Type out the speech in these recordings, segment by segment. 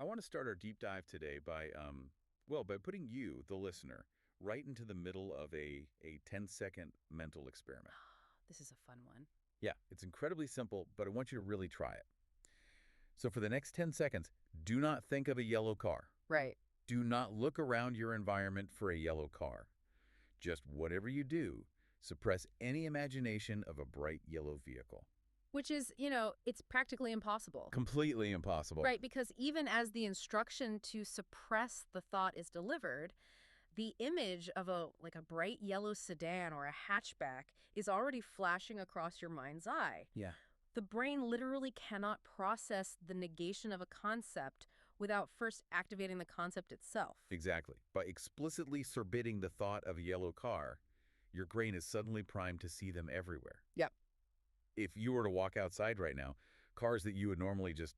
I want to start our deep dive today by putting you, the listener, right into the middle of a 10-second mental experiment. This is a fun one. Yeah, it's incredibly simple, but I want you to really try it. So for the next 10 seconds, do not think of a yellow car. Right. Do not look around your environment for a yellow car. Just whatever you do, suppress any imagination of a bright yellow vehicle. Which is, it's practically impossible. Completely impossible. Right, because even as the instruction to suppress the thought is delivered, the image of a bright yellow sedan or a hatchback is already flashing across your mind's eye. Yeah. The brain literally cannot process the negation of a concept without first activating the concept itself. Exactly. By explicitly forbidding the thought of a yellow car, your brain is suddenly primed to see them everywhere. Yep. If you were to walk outside right now, cars that you would normally just,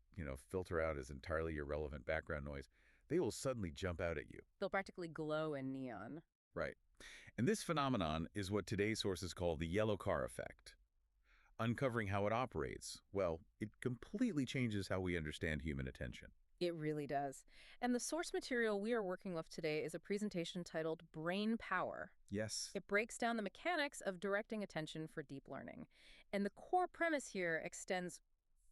filter out as entirely irrelevant background noise, they will suddenly jump out at you. They'll practically glow in neon. Right. And this phenomenon is what today's sources call the yellow car effect. Uncovering how it operates, well, it completely changes how we understand human attention. It really does. And the source material we are working with today is a presentation titled Brain Power. Yes. It breaks down the mechanics of directing attention for deep learning. And the core premise here extends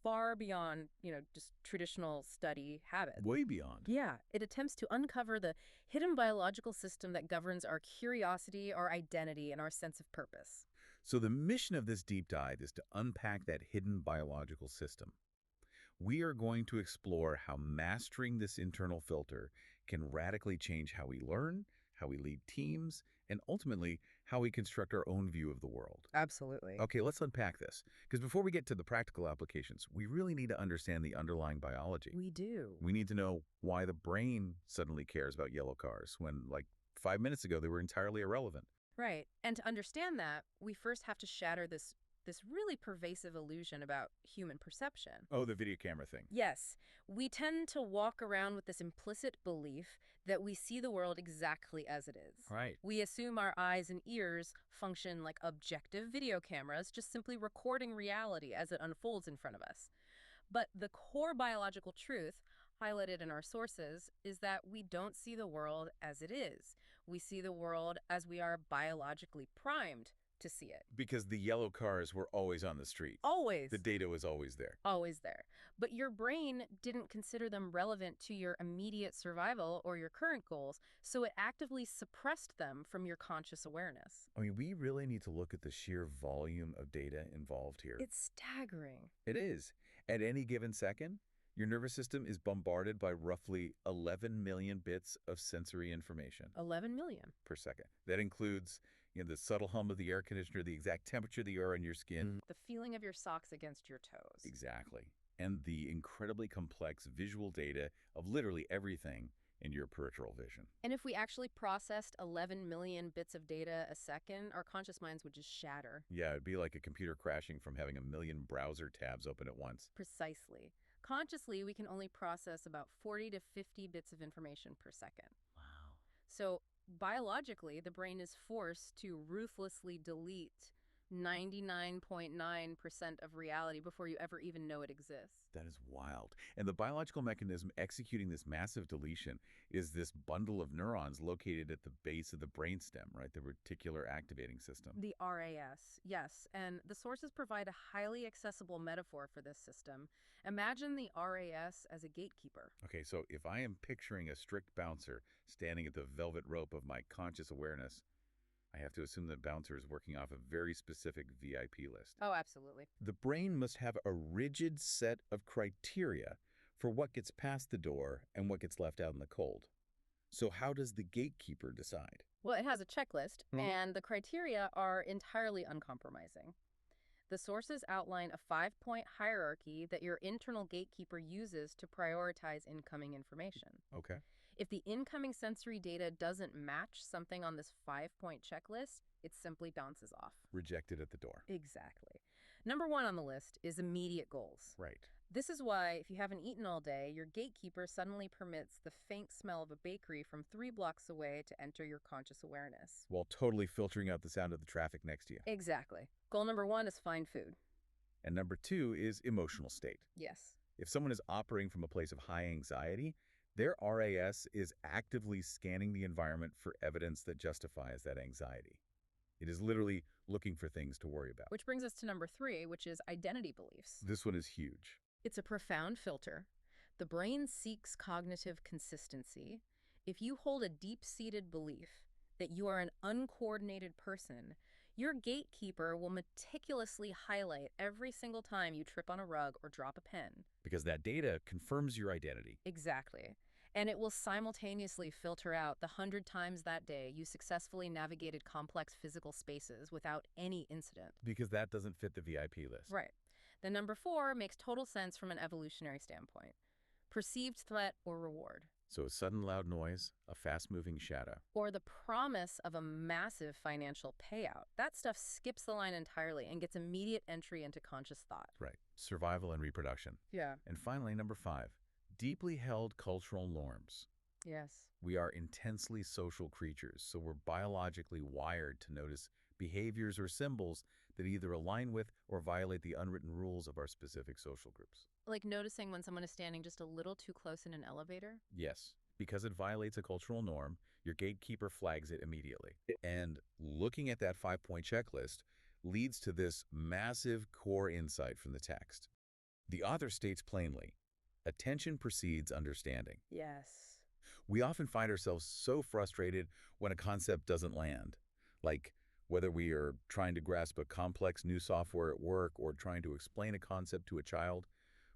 far beyond, just traditional study habits. Way beyond. Yeah, it attempts to uncover the hidden biological system that governs our curiosity, our identity, and our sense of purpose. So the mission of this deep dive is to unpack that hidden biological system. We are going to explore how mastering this internal filter can radically change how we learn, how we lead teams, and ultimately how we construct our own view of the world. Absolutely. Okay, let's unpack this. Because before we get to the practical applications, we really need to understand the underlying biology. We do. We need to know why the brain suddenly cares about yellow cars when, like, 5 minutes ago, they were entirely irrelevant. Right. And to understand that, we first have to shatter this really pervasive illusion about human perception. Oh, the video camera thing. Yes, we tend to walk around with this implicit belief that we see the world exactly as it is. Right. We assume our eyes and ears function like objective video cameras, just simply recording reality as it unfolds in front of us. But the core biological truth, highlighted in our sources, is that we don't see the world as it is. We see the world as we are biologically primed to see it. Because the yellow cars were always on the street. Always. The data was always there. Always there. But your brain didn't consider them relevant to your immediate survival or your current goals, so it actively suppressed them from your conscious awareness. I mean, we really need to look at the sheer volume of data involved here. It's staggering. It is. At any given second, your nervous system is bombarded by roughly 11 million bits of sensory information. 11 million. Per second. That includes, the subtle hum of the air conditioner, the exact temperature of the air on your skin. The feeling of your socks against your toes. Exactly. And the incredibly complex visual data of literally everything in your peripheral vision. And if we actually processed 11 million bits of data a second, our conscious minds would just shatter. Yeah, it'd be like a computer crashing from having a million browser tabs open at once. Precisely. Consciously, we can only process about 40 to 50 bits of information per second. Wow. So biologically, the brain is forced to ruthlessly delete 99.9% of reality before you ever even know it exists. That is wild. And the biological mechanism executing this massive deletion is this bundle of neurons located at the base of the brainstem, right? The reticular activating system. The RAS, yes. And the sources provide a highly accessible metaphor for this system. Imagine the RAS as a gatekeeper. Okay, so if I am picturing a strict bouncer standing at the velvet rope of my conscious awareness, I have to assume the bouncer is working off a very specific VIP list. Oh, absolutely. The brain must have a rigid set of criteria for what gets past the door and what gets left out in the cold. So how does the gatekeeper decide? Well, it has a checklist, and the criteria are entirely uncompromising. The sources outline a 5-point hierarchy that your internal gatekeeper uses to prioritize incoming information. Okay. If the incoming sensory data doesn't match something on this 5-point checklist, it simply bounces off. Rejected at the door. Exactly. Number 1 on the list is immediate goals. Right. This is why, if you haven't eaten all day, your gatekeeper suddenly permits the faint smell of a bakery from 3 blocks away to enter your conscious awareness. While totally filtering out the sound of the traffic next to you. Exactly. Goal number 1 is find food. And number 2 is emotional state. Yes. If someone is operating from a place of high anxiety, their RAS is actively scanning the environment for evidence that justifies that anxiety. It is literally looking for things to worry about. Which brings us to number 3, which is identity beliefs. This one is huge. It's a profound filter. The brain seeks cognitive consistency. If you hold a deep-seated belief that you are an uncoordinated person, your gatekeeper will meticulously highlight every single time you trip on a rug or drop a pen. Because that data confirms your identity. Exactly. And it will simultaneously filter out the 100 times that day you successfully navigated complex physical spaces without any incident. Because that doesn't fit the VIP list. Right. Then number 4 makes total sense from an evolutionary standpoint. Perceived threat or reward, So a sudden loud noise, a fast-moving shadow. or the promise of a massive financial payout. That stuff skips the line entirely and gets immediate entry into conscious thought. Right. Survival and reproduction. Yeah. And finally, number 5, deeply held cultural norms. Yes. We are intensely social creatures, so we're biologically wired to notice behaviors or symbols that either align with or violate the unwritten rules of our specific social groups. Like noticing when someone is standing just a little too close in an elevator? Yes, because it violates a cultural norm, your gatekeeper flags it immediately. And looking at that 5-point checklist leads to this massive core insight from the text. The author states plainly, attention precedes understanding. Yes. We often find ourselves so frustrated when a concept doesn't land, like whether we are trying to grasp a complex new software at work or trying to explain a concept to a child.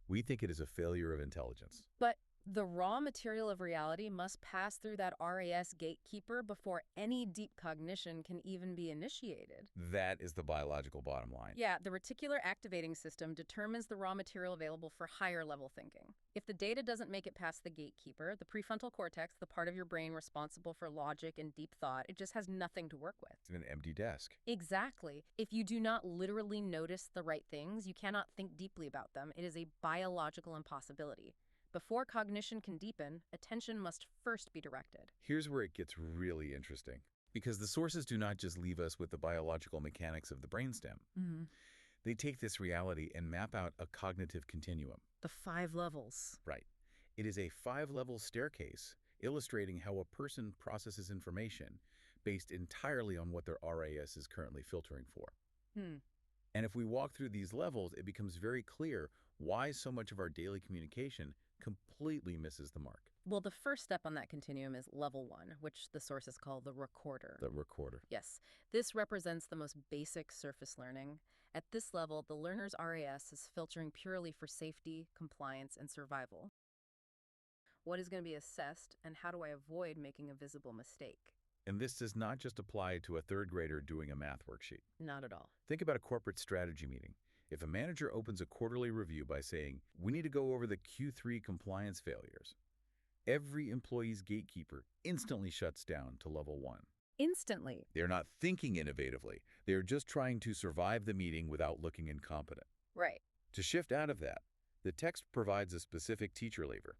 We think it is a failure of intelligence. But the raw material of reality must pass through that RAS gatekeeper before any deep cognition can even be initiated. That is the biological bottom line. Yeah, the reticular activating system determines the raw material available for higher level thinking. If the data doesn't make it past the gatekeeper, the prefrontal cortex, the part of your brain responsible for logic and deep thought, it just has nothing to work with. It's an empty desk. Exactly. If you do not literally notice the right things, you cannot think deeply about them. It is a biological impossibility. Before cognition can deepen, attention must first be directed. Here's where it gets really interesting, because the sources do not just leave us with the biological mechanics of the brainstem. They take this reality and map out a cognitive continuum. The 5 levels. Right. It is a 5-level staircase illustrating how a person processes information based entirely on what their RAS is currently filtering for. And if we walk through these levels, it becomes very clear why so much of our daily communication completely misses the mark. Well, the first step on that continuum is level 1, which the sources call the recorder. The recorder. Yes, this represents the most basic surface learning. At this level, the learner's RAS is filtering purely for safety, compliance, and survival. What is going to be assessed, and how do I avoid making a visible mistake? And this does not just apply to a third grader doing a math worksheet. Not at all. Think about a corporate strategy meeting. If a manager opens a quarterly review by saying, we need to go over the Q3 compliance failures, every employee's gatekeeper instantly shuts down to level 1. Instantly. They're not thinking innovatively. They're just trying to survive the meeting without looking incompetent. Right. To shift out of that, the text provides a specific teacher lever.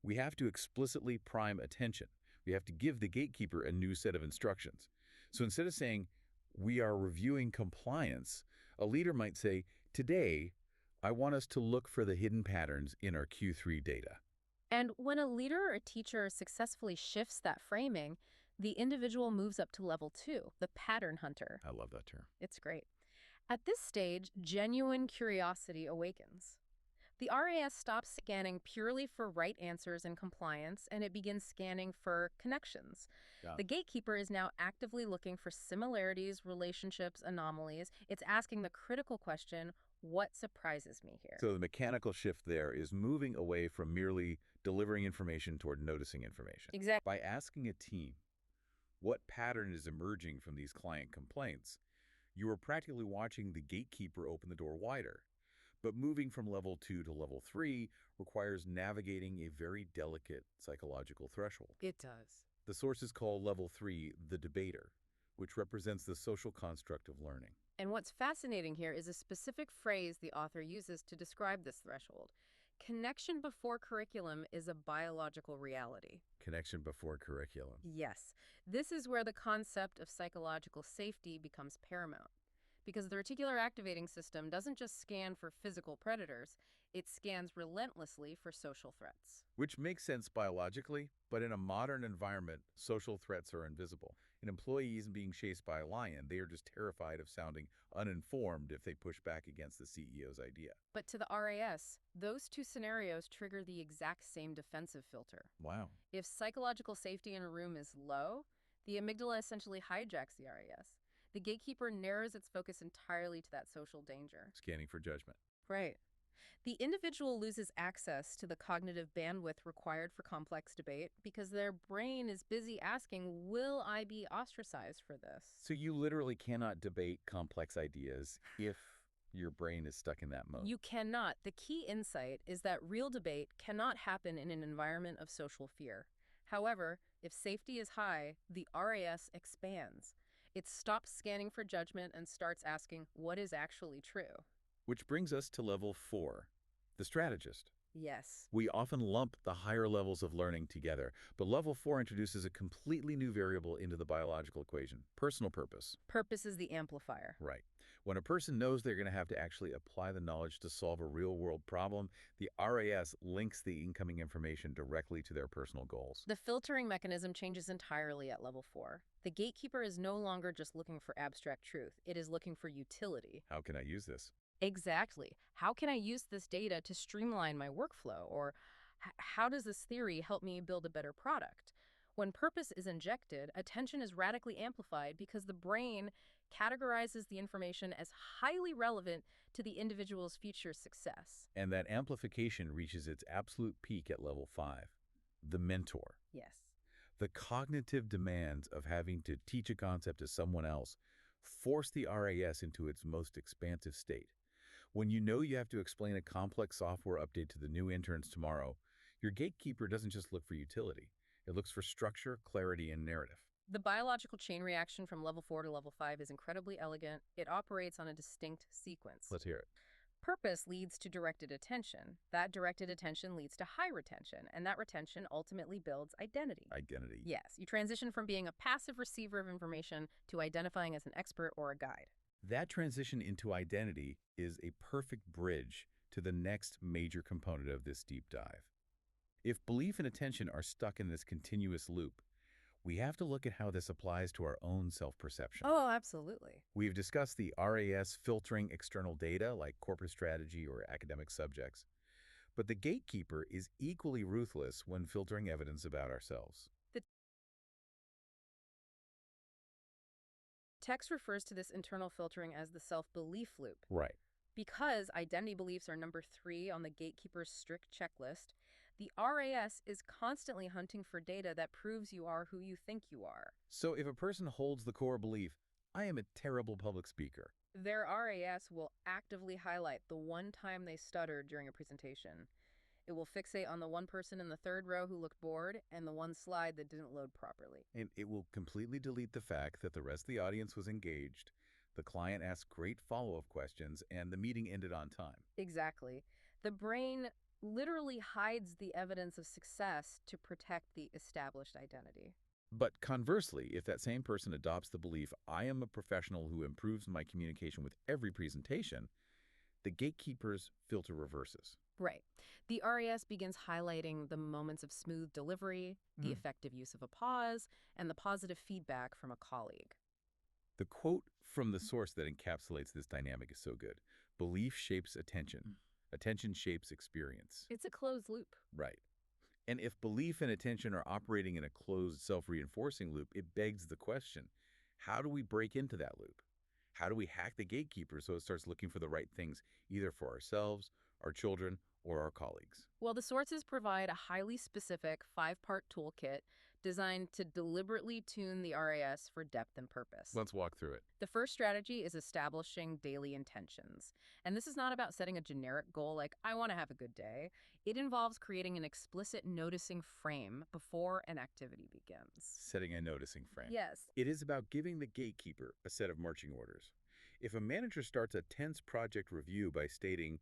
We have to explicitly prime attention. We have to give the gatekeeper a new set of instructions. So instead of saying, we are reviewing compliance, a leader might say, today, I want us to look for the hidden patterns in our Q3 data. And when a leader or a teacher successfully shifts that framing, the individual moves up to level 2, the pattern hunter. I love that term. It's great. At this stage, genuine curiosity awakens. The RAS stops scanning purely for right answers and compliance, and it begins scanning for connections. Yeah. The gatekeeper is now actively looking for similarities, relationships, anomalies. It's asking the critical question, what surprises me here? So the mechanical shift there is moving away from merely delivering information toward noticing information. Exactly. By asking a team, what pattern is emerging from these client complaints, you are practically watching the gatekeeper open the door wider. But moving from level 2 to level 3 requires navigating a very delicate psychological threshold. It does. The sources call level 3 the debater, which represents the social construct of learning. And what's fascinating here is a specific phrase the author uses to describe this threshold. Connection before curriculum is a biological reality. Connection before curriculum. Yes, this is where the concept of psychological safety becomes paramount. Because the reticular activating system doesn't just scan for physical predators, It scans relentlessly for social threats. Which makes sense biologically, but in a modern environment, social threats are invisible. An employee isn't being chased by a lion. They are just terrified of sounding uninformed if they push back against the CEO's idea. But to the RAS, those two scenarios trigger the exact same defensive filter. Wow. If psychological safety in a room is low, the amygdala essentially hijacks the RAS. The gatekeeper narrows its focus entirely to that social danger. Scanning for judgment. Right. The individual loses access to the cognitive bandwidth required for complex debate because their brain is busy asking, will I be ostracized for this? So you literally cannot debate complex ideas if your brain is stuck in that mode. You cannot. The key insight is that real debate cannot happen in an environment of social fear. However, if safety is high, the RAS expands. It stops scanning for judgment and starts asking, what is actually true? Which brings us to level 4, the strategist. Yes. We often lump the higher levels of learning together, but level 4 introduces a completely new variable into the biological equation, personal purpose. Purpose is the amplifier. Right. When a person knows they're going to have to actually apply the knowledge to solve a real-world problem, the RAS links the incoming information directly to their personal goals. The filtering mechanism changes entirely at level 4. The gatekeeper is no longer just looking for abstract truth. It is looking for utility. How can I use this? Exactly. How can I use this data to streamline my workflow? Or how does this theory help me build a better product? When purpose is injected, attention is radically amplified because the brain categorizes the information as highly relevant to the individual's future success. And that amplification reaches its absolute peak at level 5, the mentor. Yes. The cognitive demands of having to teach a concept to someone else force the RAS into its most expansive state. When you know you have to explain a complex software update to the new interns tomorrow, your gatekeeper doesn't just look for utility. It looks for structure, clarity, and narrative. The biological chain reaction from level 4 to level 5 is incredibly elegant. It operates on a distinct sequence. Let's hear it. Purpose leads to directed attention. That directed attention leads to high retention, and that retention ultimately builds identity. Identity. Yes, you transition from being a passive receiver of information to identifying as an expert or a guide. That transition into identity is a perfect bridge to the next major component of this deep dive. If belief and attention are stuck in this continuous loop, we have to look at how this applies to our own self-perception. Oh, absolutely. We've discussed the RAS filtering external data like corporate strategy or academic subjects, but the gatekeeper is equally ruthless when filtering evidence about ourselves. The text refers to this internal filtering as the self-belief loop. Right. Because identity beliefs are number 3 on the gatekeeper's strict checklist, the RAS is constantly hunting for data that proves you are who you think you are. So if a person holds the core belief, I am a terrible public speaker, Their RAS will actively highlight the one time they stuttered during a presentation. It will fixate on the one person in the third row who looked bored and the one slide that didn't load properly. and it will completely delete the fact that the rest of the audience was engaged, the client asked great follow-up questions, and the meeting ended on time. Exactly. The brain literally hides the evidence of success to protect the established identity. But conversely, if that same person adopts the belief, I am a professional who improves my communication with every presentation, the gatekeeper's filter reverses. Right. The RAS begins highlighting the moments of smooth delivery, the effective use of a pause, and the positive feedback from a colleague. The quote from the source that encapsulates this dynamic is so good. Belief shapes attention. Attention shapes experience. It's a closed loop. Right. And if belief and attention are operating in a closed, self-reinforcing loop, it begs the question, how do we break into that loop? How do we hack the gatekeeper so it starts looking for the right things, either for ourselves, our children, or our colleagues? Well, the sources provide a highly specific 5-part toolkit designed to deliberately tune the RAS for depth and purpose. Let's walk through it. The first strategy is establishing daily intentions. And this is not about setting a generic goal like, I want to have a good day. It involves creating an explicit noticing frame before an activity begins. Setting a noticing frame. Yes. It is about giving the gatekeeper a set of marching orders. If a manager starts a tense project review by stating,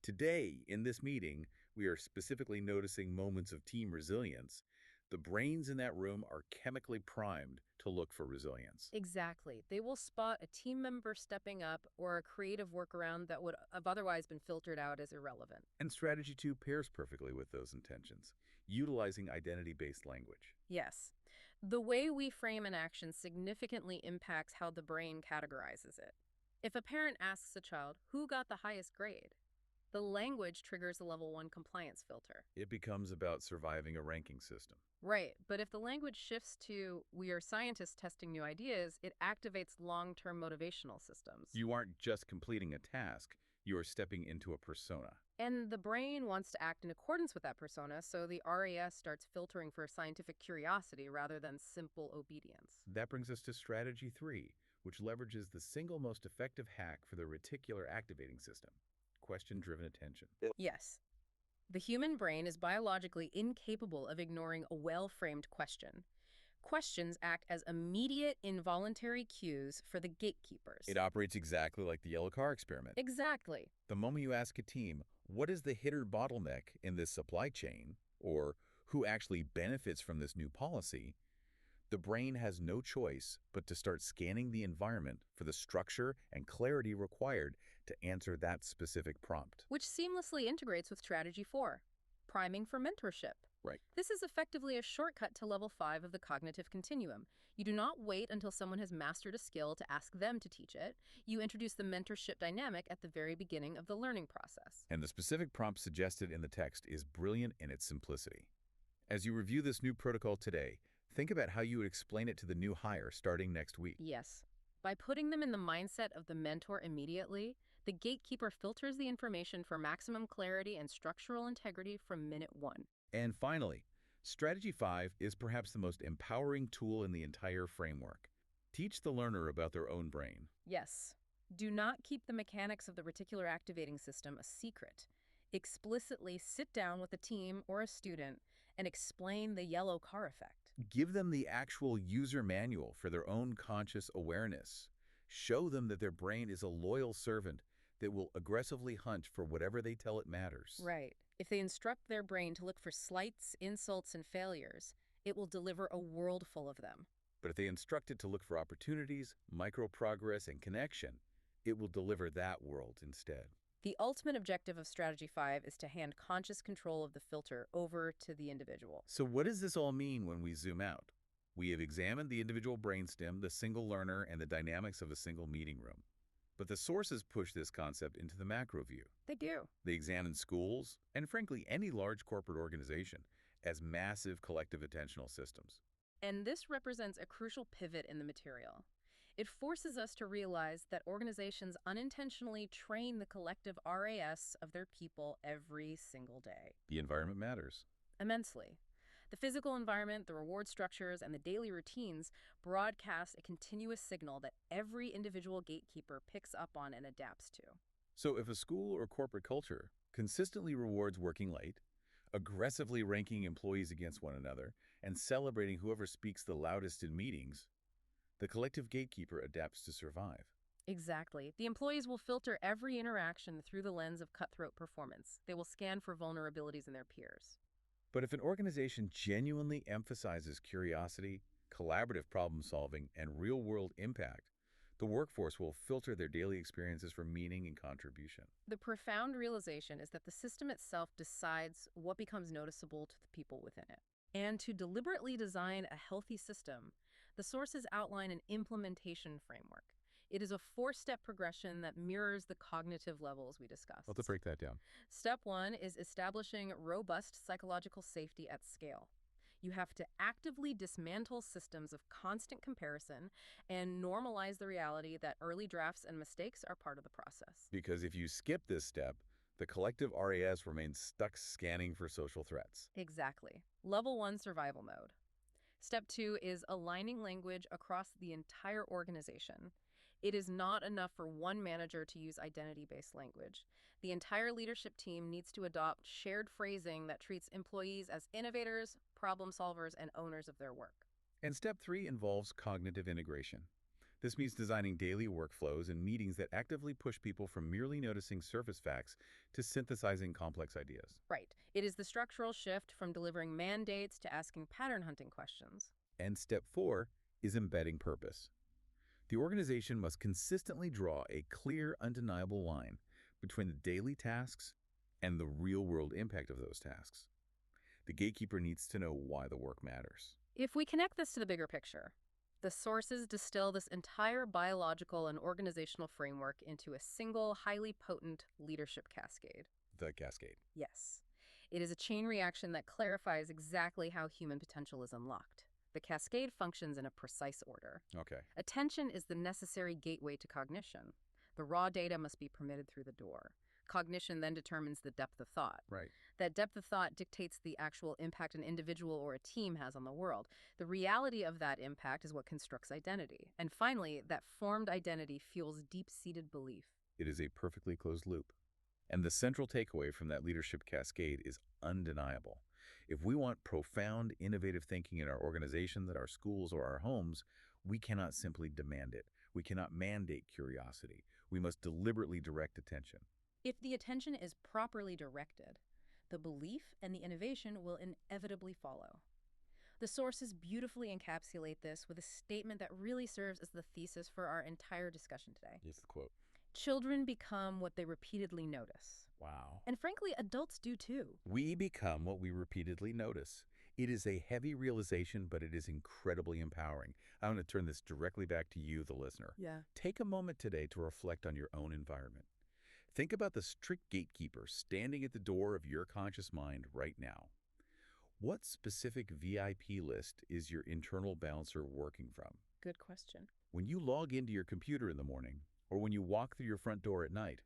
today, in this meeting, we are specifically noticing moments of team resilience, The brains in that room are chemically primed to look for resilience. Exactly. They will spot a team member stepping up or a creative workaround that would have otherwise been filtered out as irrelevant. And strategy 2 pairs perfectly with those intentions, utilizing identity-based language. Yes. The way we frame an action significantly impacts how the brain categorizes it. If a parent asks a child, "Who got the highest grade?" the language triggers a level 1 compliance filter. It becomes about surviving a ranking system. Right, but if the language shifts to, "We are scientists testing new ideas," it activates long-term motivational systems. You aren't just completing a task, you are stepping into a persona. And the brain wants to act in accordance with that persona, so the RAS starts filtering for scientific curiosity rather than simple obedience. That brings us to strategy 3, which leverages the single most effective hack for the reticular activating system, question-driven attention. Yes, the human brain is biologically incapable of ignoring a well-framed question. Questions act as immediate involuntary cues for the gatekeepers. It operates exactly like the yellow car experiment. Exactly. The moment you ask a team, what is the hidden bottleneck in this supply chain, or who actually benefits from this new policy, the brain has no choice but to start scanning the environment for the structure and clarity required to answer that specific prompt. Which seamlessly integrates with strategy 4, priming for mentorship. Right. This is effectively a shortcut to level 5 of the cognitive continuum. You do not wait until someone has mastered a skill to ask them to teach it. You introduce the mentorship dynamic at the very beginning of the learning process. And the specific prompt suggested in the text is brilliant in its simplicity. As you review this new protocol today, think about how you would explain it to the new hire starting next week. Yes. By putting them in the mindset of the mentor immediately, the gatekeeper filters the information for maximum clarity and structural integrity from minute 1. And finally, strategy 5 is perhaps the most empowering tool in the entire framework. Teach the learner about their own brain. Yes. Do not keep the mechanics of the reticular activating system a secret. Explicitly sit down with a team or a student and explain the yellow car effect. Give them the actual user manual for their own conscious awareness. Show them that their brain is a loyal servant that will aggressively hunt for whatever they tell it matters. Right. If they instruct their brain to look for slights, insults, and failures, it will deliver a world full of them. But if they instruct it to look for opportunities, micro-progress, and connection, it will deliver that world instead. The ultimate objective of Strategy 5 is to hand conscious control of the filter over to the individual. So what does this all mean when we zoom out? We have examined the individual brainstem, the single learner, and the dynamics of a single meeting room. But the sources push this concept into the macro view. They do. They examine schools, and frankly any large corporate organization, as massive collective attentional systems. And this represents a crucial pivot in the material. It forces us to realize that organizations unintentionally train the collective RAS of their people every single day. The environment matters. Immensely. The physical environment, the reward structures, and the daily routines broadcast a continuous signal that every individual gatekeeper picks up on and adapts to. So if a school or corporate culture consistently rewards working late, aggressively ranking employees against one another, and celebrating whoever speaks the loudest in meetings, the collective gatekeeper adapts to survive. Exactly. The employees will filter every interaction through the lens of cutthroat performance. They will scan for vulnerabilities in their peers. But if an organization genuinely emphasizes curiosity, collaborative problem solving, and real-world impact, the workforce will filter their daily experiences for meaning and contribution. The profound realization is that the system itself decides what becomes noticeable to the people within it. And to deliberately design a healthy system, the sources outline an implementation framework. It is a 4-step progression that mirrors the cognitive levels we discussed. Let's break that down. Step 1 is establishing robust psychological safety at scale. You have to actively dismantle systems of constant comparison and normalize the reality that early drafts and mistakes are part of the process. Because if you skip this step, the collective RAS remains stuck scanning for social threats. Exactly. Level 1 survival mode. Step 2 is aligning language across the entire organization. It is not enough for one manager to use identity-based language. The entire leadership team needs to adopt shared phrasing that treats employees as innovators, problem solvers, and owners of their work. And step 3 involves cognitive integration. This means designing daily workflows and meetings that actively push people from merely noticing surface facts to synthesizing complex ideas. Right. It is the structural shift from delivering mandates to asking pattern hunting questions. And step 4 is embedding purpose. The organization must consistently draw a clear, undeniable line between the daily tasks and the real-world impact of those tasks. The gatekeeper needs to know why the work matters. If we connect this to the bigger picture, the sources distill this entire biological and organizational framework into a single, highly potent leadership cascade. The cascade. Yes. It is a chain reaction that clarifies exactly how human potential is unlocked. The cascade functions in a precise order. Okay. Attention is the necessary gateway to cognition. The raw data must be permitted through the door. Cognition then determines the depth of thought. Right. That depth of thought dictates the actual impact an individual or a team has on the world. The reality of that impact is what constructs identity. And finally, that formed identity fuels deep-seated belief. It is a perfectly closed loop. And the central takeaway from that leadership cascade is undeniable. If we want profound, innovative thinking in our organizations, at our schools, or our homes, we cannot simply demand it. We cannot mandate curiosity. We must deliberately direct attention. If the attention is properly directed, the belief and the innovation will inevitably follow. The sources beautifully encapsulate this with a statement that really serves as the thesis for our entire discussion today. Here's the quote. Children become what they repeatedly notice. Wow. And frankly, adults do too. We become what we repeatedly notice. It is a heavy realization, but it is incredibly empowering. I want to turn this directly back to you, the listener. Yeah. Take a moment today to reflect on your own environment. Think about the strict gatekeeper standing at the door of your conscious mind right now. What specific VIP list is your internal balancer working from? Good question. When you log into your computer in the morning, or when you walk through your front door at night,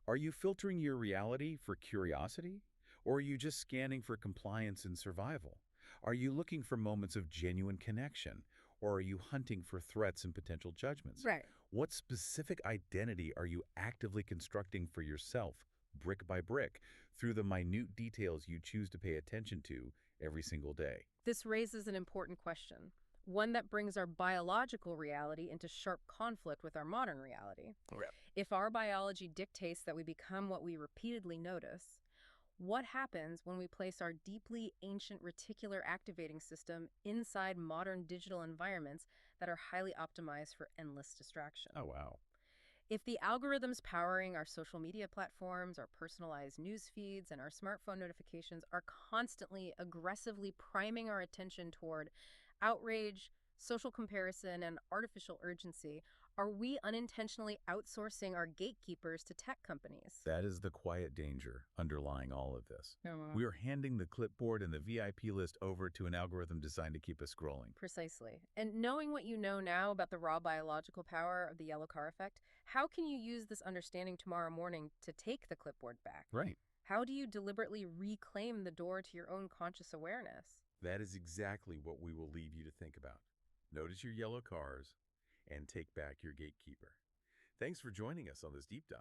are you filtering your reality for curiosity? Or are you just scanning for compliance and survival? Are you looking for moments of genuine connection? Or are you hunting for threats and potential judgments? Right. What specific identity are you actively constructing for yourself, brick by brick, through the minute details you choose to pay attention to every single day? This raises an important question, one that brings our biological reality into sharp conflict with our modern reality. Right. If our biology dictates that we become what we repeatedly notice, what happens when we place our deeply ancient reticular activating system inside modern digital environments that are highly optimized for endless distraction? Oh, wow. If the algorithms powering our social media platforms, our personalized news feeds, and our smartphone notifications are constantly aggressively priming our attention toward outrage, social comparison, and artificial urgency, are we unintentionally outsourcing our gatekeepers to tech companies? That is the quiet danger underlying all of this. Yeah. We are handing the clipboard and the VIP list over to an algorithm designed to keep us scrolling. Precisely. And knowing what you know now about the raw biological power of the yellow car effect, how can you use this understanding tomorrow morning to take the clipboard back? Right. How do you deliberately reclaim the door to your own conscious awareness? That is exactly what we will leave you to think about. Notice your yellow cars and take back your gatekeeper. Thanks for joining us on this deep dive.